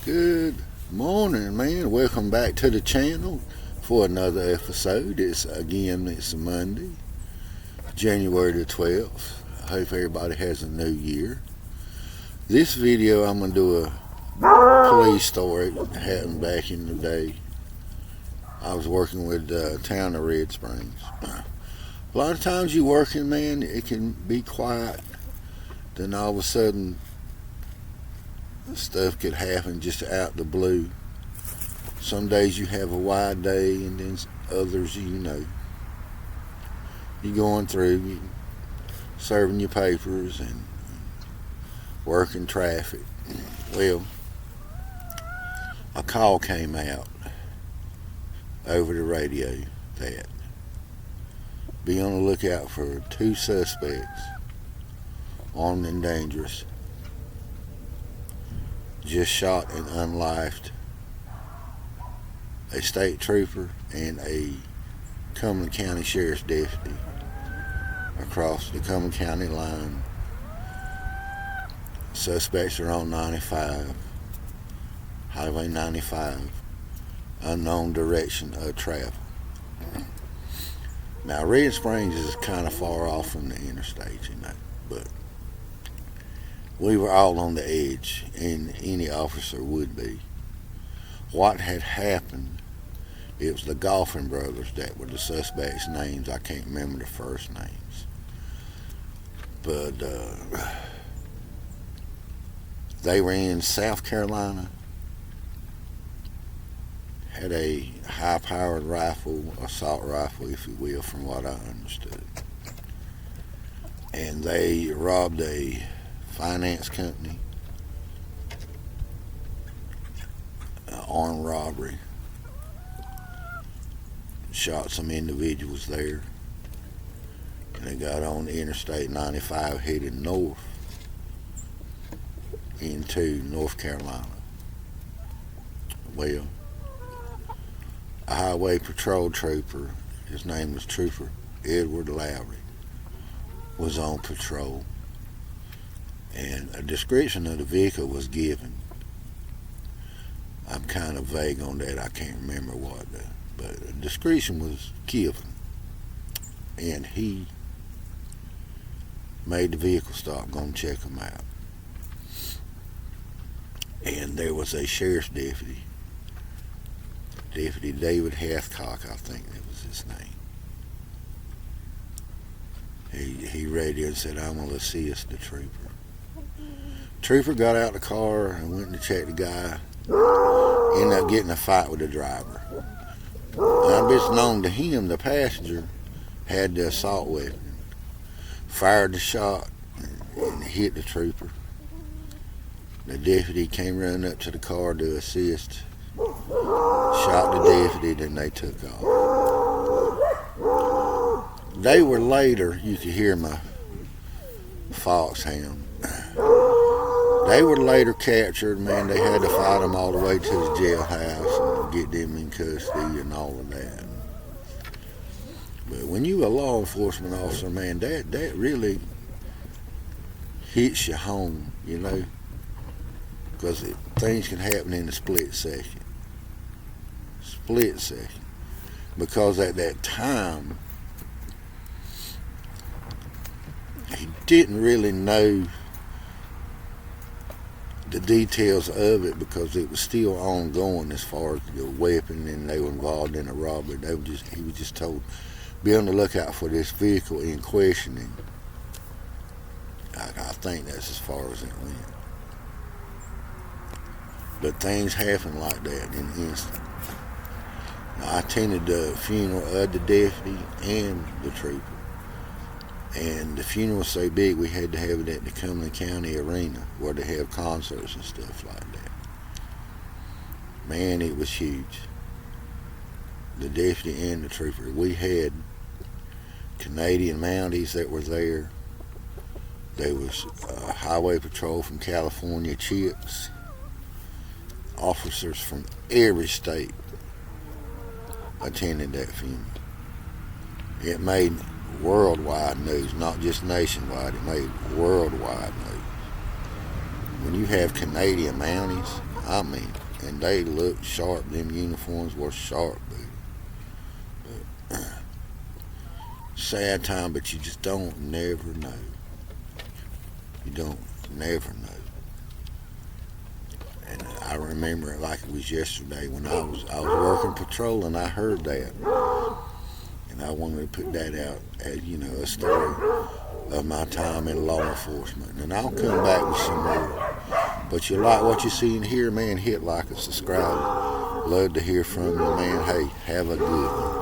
Good morning, man. Welcome back to the channel for another episode. It's Monday, January the 12th. I hope everybody has a new year. This video, I'm going to do a police story that happened back in the day. I was working with the town of Red Springs. A lot of times you working, man, it can be quiet. Then all of a sudden, stuff could happen just out the blue. Some days you have a wide day, and then others, you're going through, serving your papers and working traffic. Well, a call came out over the radio that be on the lookout for two suspects, armed and dangerous, just shot and unlifed a state trooper and a Cumberland County Sheriff's deputy across the Cumberland County line. Suspects are on 95, Highway 95, unknown direction of travel. Now, Red Springs is kind of far off from the interstate, but we were all on the edge, and any officer would be. What had happened, it was the Golphin brothers that were the suspects' names. I can't remember the first names. But they were in South Carolina, had a high-powered rifle, assault rifle, if you will, from what I understood. And they robbed a finance company, armed robbery, shot some individuals there, and they got on Interstate 95 headed north into North Carolina. Well, a highway patrol trooper, his name was Trooper Edward Lowry, was on patrol, and a description of the vehicle was given. I'm kind of vague on that. I can't remember what, but a description was given, and he made the vehicle stop, going to check them out. And there was a sheriff's deputy, Deputy David Hathcock, I think that was his name. He radioed and said, "I'm going to assist the trooper." Trooper got out of the car and went to check the guy. Ended up getting a fight with the driver. Unbeknownst to him, the passenger had the assault weapon, fired the shot, and hit the trooper. The deputy came running up to the car to assist, shot the deputy, then they took off. They were later, you could hear my foxhound. They were later captured, man. They had to fight them all the way to the jailhouse and get them in custody and all of that. But when you're a law enforcement officer, man, that really hits you home, because things can happen in a split second. Split second. Because at that time, he didn't really know the details of it, because it was still ongoing as far as the weapon, and they were involved in a robbery. He was just told, be on the lookout for this vehicle in questioning. I think that's as far as it went. But things happen like that in an instant. Now, I attended the funeral of the deputy and the trooper. And the funeral was so big, we had to have it at the Cumberland County Arena, where they have concerts and stuff like that. Man, it was huge. The deputy and the trooper. We had Canadian Mounties that were there. There was highway patrol from California, CHIPS. Officers from every state attended that funeral. It made worldwide news, not just nationwide. It made worldwide news. When you have Canadian Mounties I mean, and they looked sharp. Them uniforms were sharp, but sad time, but you just don't never know. You don't never know. And I remember it like it was yesterday when I was working patrol and I heard that, and I wanted to put that out as a story of my time in law enforcement. And I'll come back with some more. But you like what you see and hear, man, hit like and subscribe. Love to hear from you, man. Hey, have a good one.